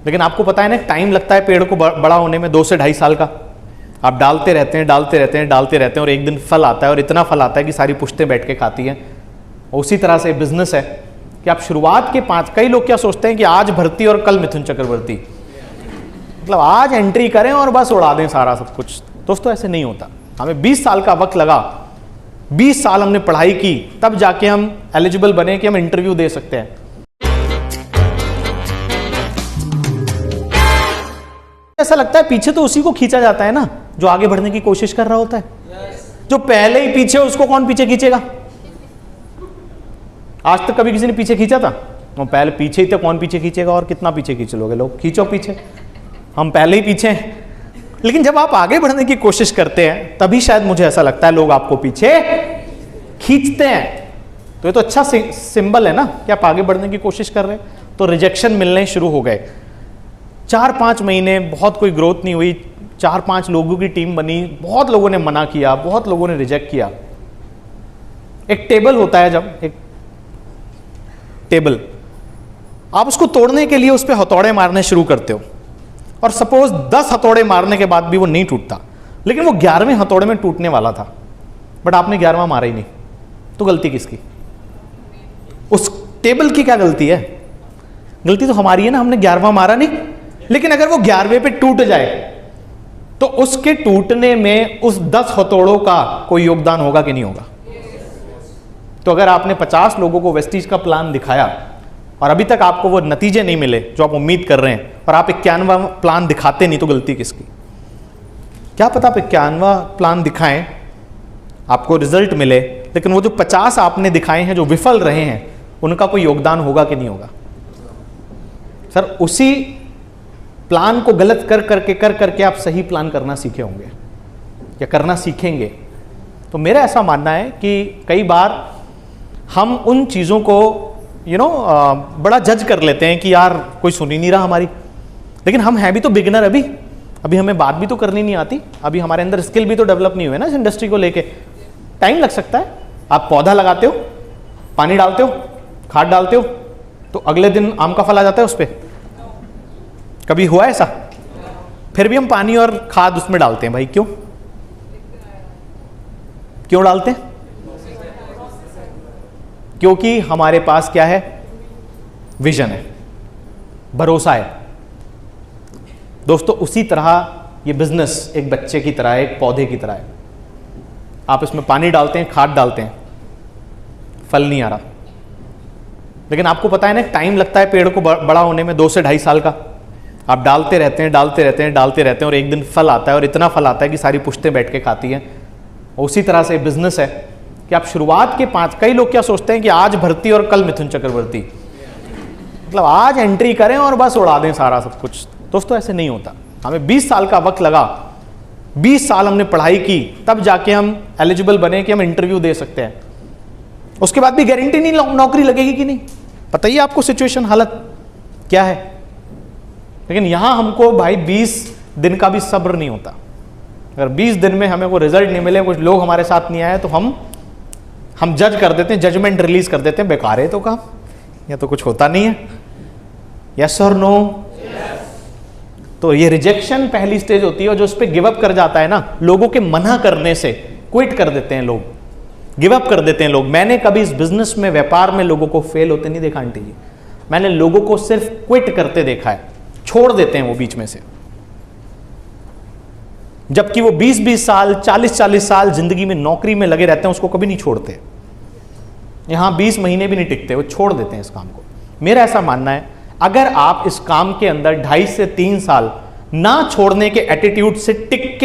लेकिन आपको पता है ना, टाइम लगता है पेड़ को बड़ा होने में 2 से 2.5 साल का। आप डालते रहते हैं डालते रहते हैं डालते रहते हैं और एक दिन फल आता है, और इतना फल आता है कि सारी पुश्तें बैठ के खाती हैं। उसी तरह से बिजनेस है कि आप शुरुआत के 5, कई लोग क्या सोचते हैं कि आज भर्ती और कल मिथुन चक्रवर्ती, मतलब आज एंट्री करें और बस उड़ा दें सारा सब कुछ। दोस्तों ऐसे नहीं होता। हमें 20 साल का वक्त लगा, 20 साल हमने पढ़ाई की, तब जाके हम एलिजिबल बने कि हम इंटरव्यू दे सकते हैं। ऐसा लगता है पीछे तो उसी को खींचा जाता है ना जो आगे बढ़ने की कोशिश कर रहा होता है। जो पहले ही पीछे, उसको कौन पीछे खींचेगा? आज तक कभी किसी ने पीछे खींचा था? वो पहले पीछे ही थे, कौन पीछे खींचेगा? और कितना पीछे खींच लोगे? लोग खींचो पीछे, हम पहले ही पीछे हैं। लेकिन जब आप आगे बढ़ने की कोशिश करते हैं तभी शायद मुझे ऐसा लगता है लोग आपको पीछे खींचते हैं। तो ये तो अच्छा सिंबल है ना कि आप आगे बढ़ने की कोशिश कर रहे हैं। तो रिजेक्शन मिलने शुरू हो गए। 4-5 महीने बहुत कोई ग्रोथ नहीं हुई, 4-5 लोगों की टीम बनी, बहुत लोगों ने मना किया, बहुत लोगों ने रिजेक्ट किया। एक टेबल होता है, जब एक टेबल आप उसको तोड़ने के लिए उस पर हथौड़े मारने शुरू करते हो, और सपोज 10 हथौड़े मारने के बाद भी वो नहीं टूटता, लेकिन वो 11वें हथौड़े में टूटने वाला था, बट आपने 11वां मारा ही नहीं, तो गलती किसकी? उस टेबल की क्या गलती है? गलती तो हमारी है ना, हमने 11वां मारा नहीं। लेकिन अगर वो 11वें पे टूट जाए तो उसके टूटने में उस 10 हथौड़ों का कोई योगदान होगा कि नहीं होगा? तो अगर आपने 50 लोगों को वेस्टीज का प्लान दिखाया और अभी तक आपको वो नतीजे नहीं मिले जो आप उम्मीद कर रहे हैं, और आप 51वां प्लान दिखाते नहीं, तो गलती किसकी? क्या पता आप 51वां प्लान दिखाएं, आपको रिजल्ट मिले, लेकिन वो जो 50 आपने दिखाए हैं जो विफल रहे हैं, उनका कोई योगदान होगा कि नहीं होगा? सर, उसी प्लान को गलत कर करके आप सही प्लान करना सीखे होंगे या करना सीखेंगे। तो मेरा ऐसा मानना है कि कई बार हम उन चीज़ों को बड़ा जज कर लेते हैं कि यार कोई सुन ही नहीं रहा हमारी, लेकिन हम हैं भी तो बिगिनर, अभी हमें बात भी तो करनी नहीं आती, अभी हमारे अंदर स्किल भी तो डेवलप नहीं हुए ना इस इंडस्ट्री को लेके। टाइम लग सकता है। आप पौधा लगाते हो, पानी डालते हो, खाद डालते हो, तो अगले दिन आम का फल आ जाता है उस पर। कभी हुआ ऐसा? फिर भी हम पानी और खाद उसमें डालते हैं। भाई क्यों डालते हैं? क्योंकि हमारे पास क्या है? विजन है, भरोसा है। दोस्तों उसी तरह ये बिजनेस एक बच्चे की तरह है, एक पौधे की तरह है। आप इसमें पानी डालते हैं, खाद डालते हैं, फल नहीं आ रहा। लेकिन आपको पता है ना, टाइम लगता है पेड़ को बड़ा होने में 2 से 2.5 साल का। आप डालते रहते हैं डालते रहते हैं डालते रहते हैं और एक दिन फल आता है, और इतना फल आता है कि सारी पुश्तें बैठ के खाती हैं। उसी तरह से बिजनेस है कि आप शुरुआत के 5, कई लोग क्या सोचते हैं कि आज भर्ती और कल मिथुन चक्रवर्ती, मतलब आज एंट्री करें और बस उड़ा दें सारा सब कुछ। दोस्तों ऐसे नहीं होता। हमें 20 साल का वक्त लगा, 20 साल हमने पढ़ाई की, तब जाके हम एलिजिबल बने कि हम इंटरव्यू दे सकते हैं। उसके बाद भी गारंटी नहीं नौकरी लगेगी कि नहीं। पता ही आपको सिचुएशन, हालत क्या है। लेकिन यहां हमको भाई 20 दिन का भी सब्र नहीं होता। अगर 20 दिन में हमें वो रिजल्ट नहीं मिले, कुछ लोग हमारे साथ नहीं आए, तो हम जज कर देते हैं, जजमेंट रिलीज कर देते हैं, बेकार है तो काम, या तो कुछ होता नहीं है। यस और नो? तो ये रिजेक्शन पहली स्टेज होती है, और जो उस पर गिव अप कर जाता है ना, लोगों के मना करने से क्विट कर देते हैं लोग, गिव अप कर देते हैं लोग। मैंने कभी इस बिजनेस में, व्यापार में लोगों को फेल होते नहीं देखा आंटी जी। मैंने लोगों को सिर्फ क्विट करते देखा है, छोड़ देते हैं वो बीच में से। जबकि वो 20-20 साल, 40-40 साल जिंदगी में नौकरी में लगे रहते हैं, उसको कभी नहीं छोड़ते। यहां 20 महीने भी नहीं टिकते, वो छोड़ देते हैं इस काम को। मेरा ऐसा मानना है, अगर आप इस काम के अंदर 2.5 से 3 साल ना छोड़ने के एटीट्यूड से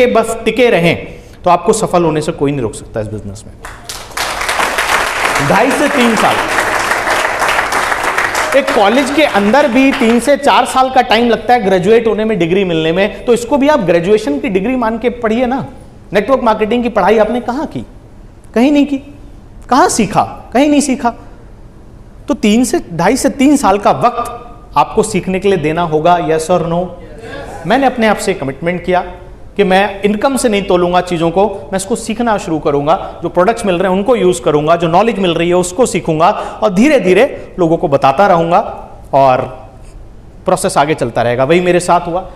बस टिके रहें, तो आपको सफल होने से कोई नहीं रोक सकता इस बिजनेस में। 2.5 से 3 साल। एक कॉलेज के अंदर भी 3 से 4 साल का टाइम लगता है ग्रेजुएट होने में, डिग्री मिलने में, तो इसको भी आप ग्रेजुएशन की डिग्री मान के पढ़िए ना। नेटवर्क मार्केटिंग की पढ़ाई आपने कहां की? कहीं नहीं की। कहां सीखा? कहीं नहीं सीखा। तो 2.5 से 3 साल का वक्त आपको सीखने के लिए देना होगा। यस और नो? मैंने अपने आप से कमिटमेंट किया कि मैं इनकम से नहीं तोलूंगा चीज़ों को, मैं इसको सीखना शुरू करूंगा। जो प्रोडक्ट्स मिल रहे हैं उनको यूज़ करूंगा, जो नॉलेज मिल रही है उसको सीखूंगा, और धीरे धीरे लोगों को बताता रहूंगा। और प्रोसेस आगे चलता रहेगा। वही मेरे साथ हुआ।